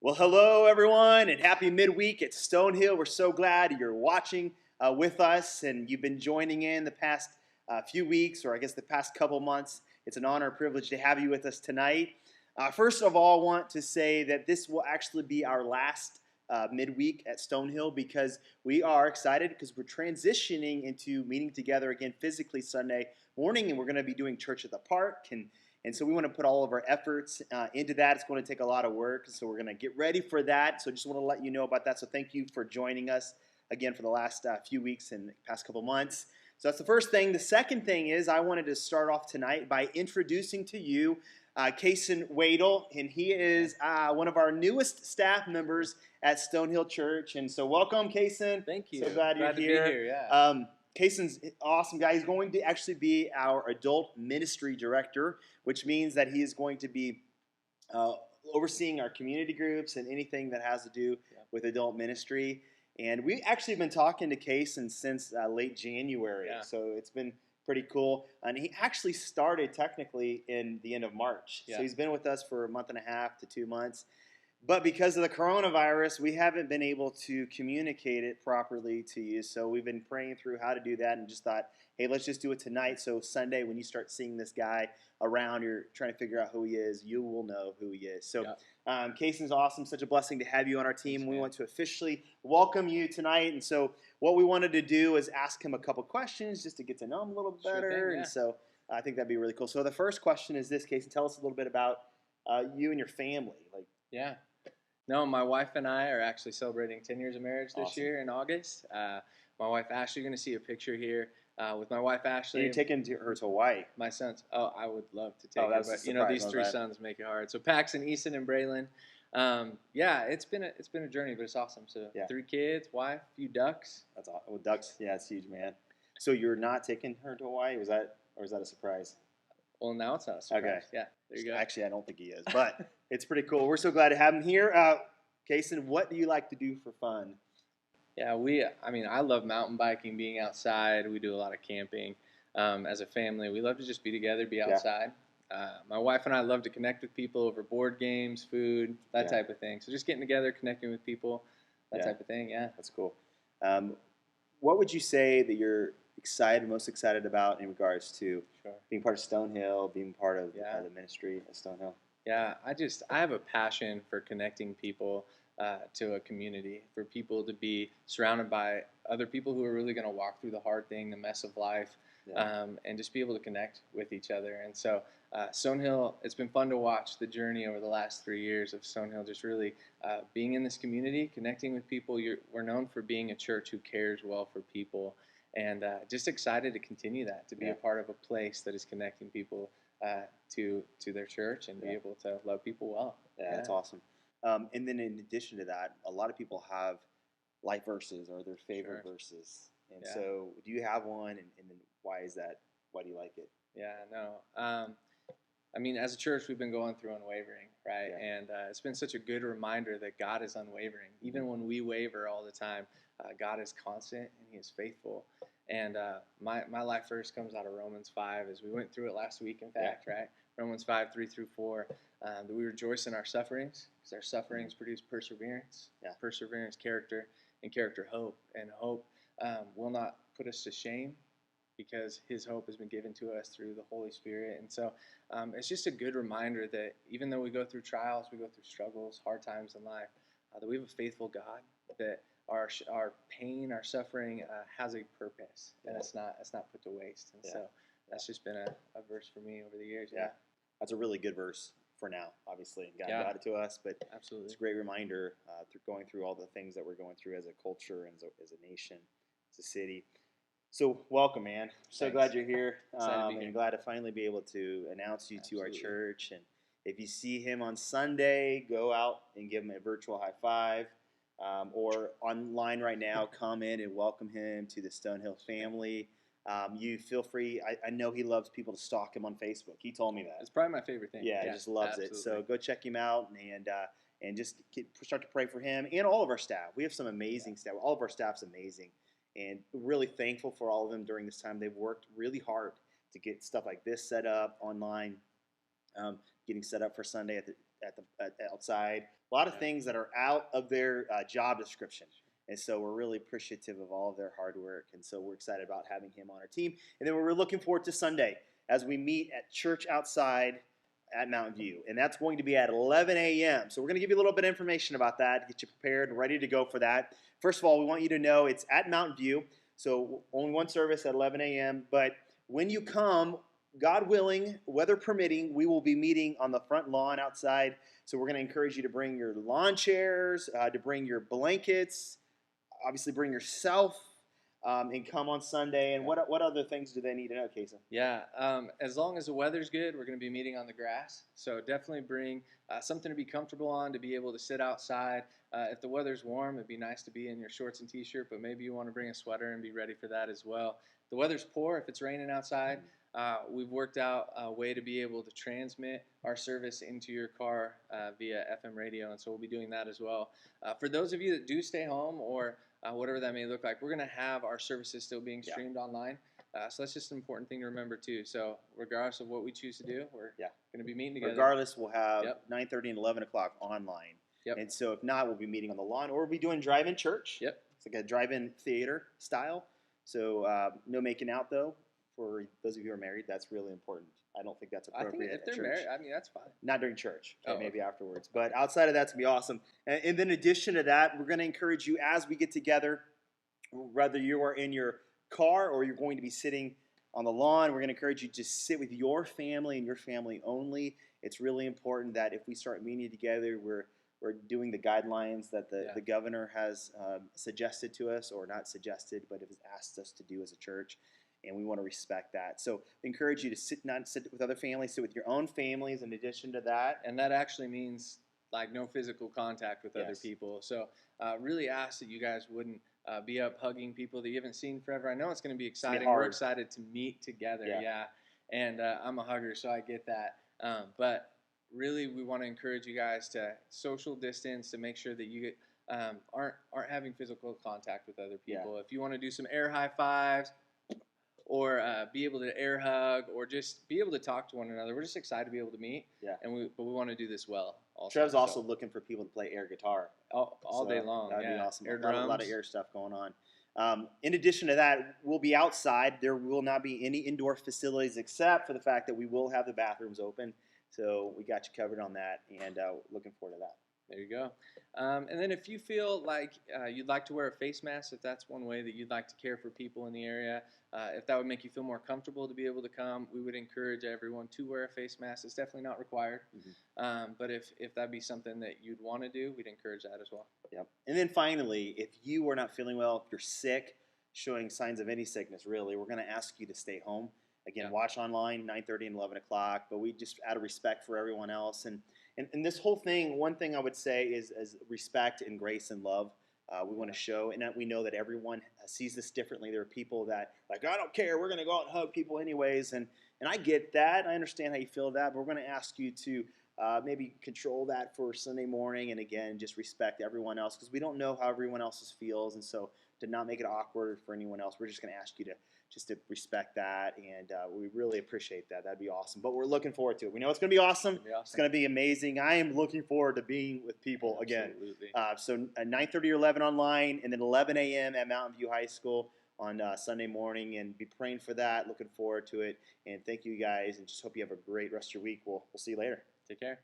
Well, hello everyone, and happy midweek at Stonehill. We're so glad you're watching with us, and you've been joining in the past few weeks, or I guess the past couple months. It's an honor and privilege to have you with us tonight. First of all, I want to say that this will actually be our last midweek at Stonehill because we are excited because we're transitioning into meeting together again physically Sunday morning, and we're going to be doing church at the park. And so we want to put all of our efforts into that. It's going to take a lot of work, so we're going to get ready for that. So I just want to let you know about that. So thank you for joining us again for the last few weeks and past couple months. So that's the first thing. The second thing is I wanted to start off tonight by introducing to you Kason Wadle, and he is one of our newest staff members at Stonehill Church. And so welcome, Kason. Thank you. So glad you're here. To be here, yeah. Kason's an awesome guy. He's going to actually be our adult ministry director, which means that he is going to be overseeing our community groups and anything that has to do with adult ministry. And we actually have been talking to Kason since late January, so it's been pretty cool. And he actually started technically in the end of March. So he's been with us for a month and a half to 2 months. But because of the coronavirus, we haven't been able to communicate it properly to you. So we've been praying through how to do that and just thought, hey, let's just do it tonight. So Sunday, when you start seeing this guy around, you're trying to figure out who he is, you will know who he is. So Kason's awesome. Such a blessing to have you on our team. Thanks, we want to officially welcome you tonight. And so what we wanted to do is ask him a couple questions just to get to know him a little better. Sure thing, And so I think that'd be really cool. So the first question is this, Kason. Tell us a little bit about you and your family. No, my wife and I are actually celebrating 10 years of marriage this year in August. My wife Ashley, you're going to see a picture here with my wife Ashley. And you're taking her to Hawaii. My sons. Oh, I would love to take her, but these three sons make it hard. So Paxton, Easton, and Braylon. It's been a journey, but it's awesome. So 3 kids, wife, few ducks. That's awesome. Well, ducks, it's huge, man. So you're not taking her to Hawaii? Was that a surprise? Well, now it's not a surprise. Okay. Yeah, there you go. Actually, I don't think he is, but it's pretty cool. We're so glad to have him here. Kason, what do you like to do for fun? Yeah, I love mountain biking, being outside. We do a lot of camping. As a family, we love to just be together, be outside. My wife and I love to connect with people over board games, food, that type of thing. So just getting together, connecting with people, that type of thing, That's cool. What would you say that you're most excited about in regards to being part of Stonehill, being part of the ministry at Stonehill? Yeah, I have a passion for connecting people to a community, for people to be surrounded by other people who are really going to walk through the hard thing, the mess of life, and just be able to connect with each other. And so Stonehill, it's been fun to watch the journey over the last 3 years of Stonehill, just really being in this community, connecting with people. We're known for being a church who cares well for people, and just excited to continue that, to be a part of a place that is connecting people to their church and be able to love people well. That's awesome. And then in addition to that, a lot of people have life verses or their favorite verses. And so do you have one? And then why is that? Why do you like it? As a church, we've been going through unwavering, right? And it's been such a good reminder that God is unwavering. Even when we waver all the time, God is constant and He is faithful. And my life verse comes out of Romans 5, as we went through it last week, in fact, right? Romans 5, 3 through 4, that we rejoice in our sufferings, because our sufferings produce perseverance, perseverance, character, and character, hope. And hope will not put us to shame, because His hope has been given to us through the Holy Spirit. And so it's just a good reminder that even though we go through trials, we go through struggles, hard times in life, that we have a faithful God, that our pain, our suffering has a purpose, and it's not put to waste. And so that's just been a verse for me over the years. That's a really good verse for now, obviously. God got it to us, but absolutely, it's a great reminder through going through all the things that we're going through as a culture and as a nation, as a city. So welcome, man. So glad you're here. And glad to finally be able to announce you to our church. And if you see him on Sunday, go out and give him a virtual high five. Or online right now, come in and welcome him to the Stonehill family. You feel free. I know he loves people to stalk him on Facebook. He told me that. It's probably my favorite thing. He just loves it. So go check him out and just start to pray for him and all of our staff. We have some amazing staff. All of our staff's amazing, and really thankful for all of them during this time. They've worked really hard to get stuff like this set up online, getting set up for Sunday outside. A lot of Yeah. things that are out of their job description. And so we're really appreciative of all of their hard work. And so we're excited about having him on our team. And then we're looking forward to Sunday as we meet at church outside at Mountain View. And that's going to be at 11 a.m. So we're going to give you a little bit of information about that, get you prepared and ready to go for that. First of all, we want you to know it's at Mountain View. So only one service at 11 a.m. But when you come, God willing, weather permitting, we will be meeting on the front lawn outside. So we're going to encourage you to bring your lawn chairs, to bring your blankets, obviously bring yourself, and come on Sunday. And what other things do they need to know, Casey? Yeah, as long as the weather's good, we're going to be meeting on the grass. So definitely bring something to be comfortable on, to be able to sit outside. If the weather's warm, it'd be nice to be in your shorts and t-shirt, but maybe you want to bring a sweater and be ready for that as well. If the weather's poor, if it's raining outside, we've worked out a way to be able to transmit our service into your car via FM radio, and so we'll be doing that as well. For those of you that do stay home, or whatever that may look like, we're going to have our services still being streamed online. So that's just an important thing to remember too. So regardless of what we choose to do, we're going to be meeting together. Regardless, we'll have 9:30 and 11 o'clock online. And so if not, we'll be meeting on the lawn, or we'll be doing drive-in church. It's like a drive-in theater style. So no making out, though. For those of you who are married, that's really important. I don't think that's appropriate. I think if they're married, I mean, that's fine. Not during church. Okay, maybe afterwards. But outside of that, it's going to be awesome. And then in addition to that, we're going to encourage you as we get together, whether you are in your car or you're going to be sitting on the lawn, we're going to encourage you to sit with your family and your family only. It's really important that if we start meeting together, we're doing the guidelines that the governor has suggested to us, or not suggested, but has asked us to do as a church. And we want to respect that. So we encourage you to not sit with other families, sit with your own families in addition to that. And that actually means like no physical contact with other people. So really ask that you guys wouldn't be up hugging people that you haven't seen forever. I know it's going to be exciting. We're excited to meet together. And I'm a hugger, so I get that. But really, we want to encourage you guys to social distance, to make sure that you aren't having physical contact with other people. If you want to do some air high fives, or be able to air hug, or just be able to talk to one another. We're just excited to be able to meet, but we want to do this well. Also, Trev's also looking for people to play air guitar all day long. That'd be awesome. Air drums. A lot of air stuff going on. In addition to that, we'll be outside. There will not be any indoor facilities except for the fact that we will have the bathrooms open. So we got you covered on that, and looking forward to that. There you go. And then if you feel like you'd like to wear a face mask, if that's one way that you'd like to care for people in the area, if that would make you feel more comfortable to be able to come, we would encourage everyone to wear a face mask. It's definitely not required. But if that'd be something that you'd want to do, we'd encourage that as well. And then finally, if you are not feeling well, if you're sick, showing signs of any sickness, really, we're going to ask you to stay home. Again, watch online, 9:30 and 11 o'clock. But we just, out of respect for everyone else. And this whole thing, one thing I would say is respect and grace and love. We want to show, and we know that everyone sees this differently. There are people that, like, I don't care, we're going to go out and hug people anyways. And I get that. I understand how you feel that. But we're going to ask you to maybe control that for Sunday morning. And again, just respect everyone else, because we don't know how everyone else feels. And so to not make it awkward for anyone else, we're just going to ask you to respect that, and we really appreciate that. That'd be awesome. But we're looking forward to it. We know it's going to be awesome. It's going to be amazing. I am looking forward to being with people again. So 9:30 or 11 online, and then 11 a.m. at Mountain View High School on Sunday morning, and be praying for that. Looking forward to it, and thank you guys, and just hope you have a great rest of your week. We'll see you later. Take care.